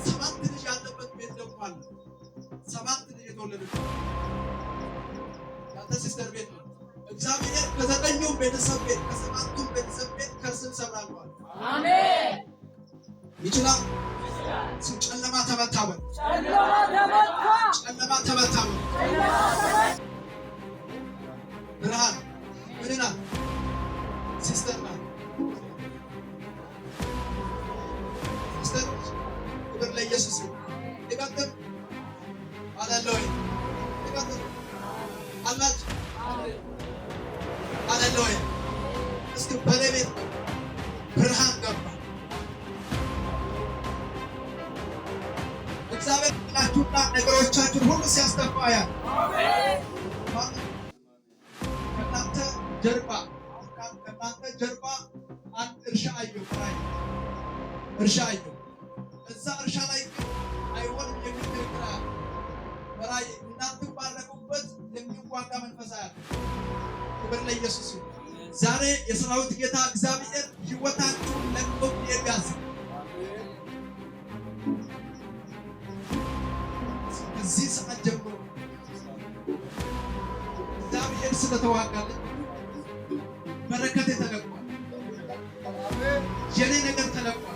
ሰባት ልጅ ያለበት ቤት ደግሞ አለ። ሰባት ልጅ የተወለደበት ያንተ ሲስተር ቤት ነው። እግዚአብሔር ከዘጠኙም ቤተሰብ ቤት ከሰባቱም ቤተሰብ ቤት ከርስን ሰብራለዋል። አሜን። ይችላል። ጨለማ ተመታ በል። ጨለማ ተመታ በል። ብርሃን ምን ናት? ሲስተር ናት። ሲስተር ክብር ለኢየሱስ ይሁን። ይቀጥል ሃሌሉያ። ይቀጥል አላችሁ ሃሌሉያ። እስኪ በለቤት ብርሃን ገባ። እግዚአብሔር ጥላችሁና ነገሮቻችሁን ሁሉ ሲያስጠፋ ያል ከእናንተ ጀርባ አንድ እርሻ አየሁ። እርሻ አየሁ። እዛ እርሻ ላይ አይሆንም የሚል ክርክር አለ። በራእይ እንዳትባረኩበት የሚዋጋ መንፈስ አለ። ክብር ለኢየሱስ ይሁን። ዛሬ የሰራዊት ጌታ እግዚአብሔር ሕይወታችሁን ለቅቆ የሚያዝ ከዚህ ሰዓት ጀምሮ እግዚአብሔር ስለተዋጋልን በረከቴ ተለቋል። የኔ ነገር ተለቋል።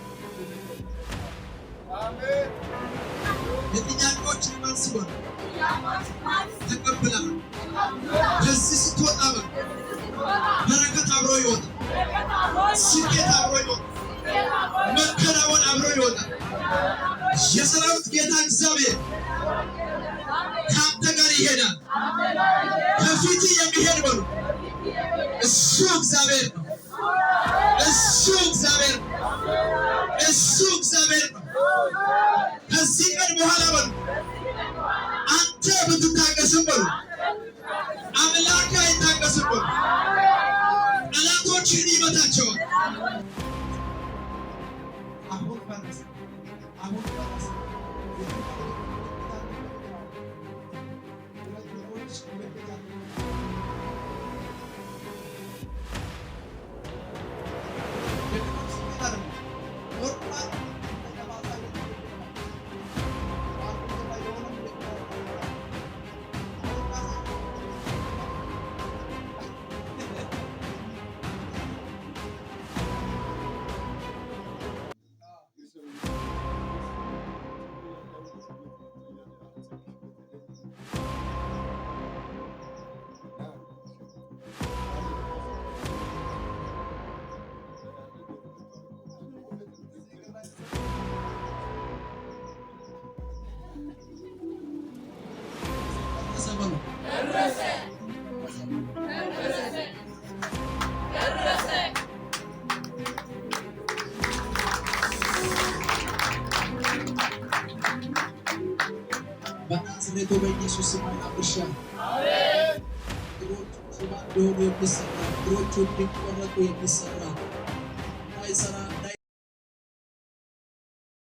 የጥያቄዎች መልስ ሆነ ተቀብለሃል። ከዚህ ስትወጣ በረከት አብሮ ይወጣል። ስኬት አብሮ ይወጣል። መከናወን አብሮ ይወጣል። የሰራዊት ጌታ እግዚአብሔር ከአንተ ጋር ይሄዳል። ከፊት የሚሄድ በሉ እሱ እግዚአብሔር ነው። እሱ እግዚአብሔር ነው። እሱ እግዚአብሔር ነው። ከዚህ ቀን በኋላ በሉ አንተ ብትታገስም በሉ አምላክ አይታገስም በሉ ጠላቶችህን ይመታቸዋል። አሁን ፈረስ በናዝሬቱ በኢየሱስ ስም አውርሻለሁ። አሜን። እግሮቹ እንዲቆረጡ የሚሰራ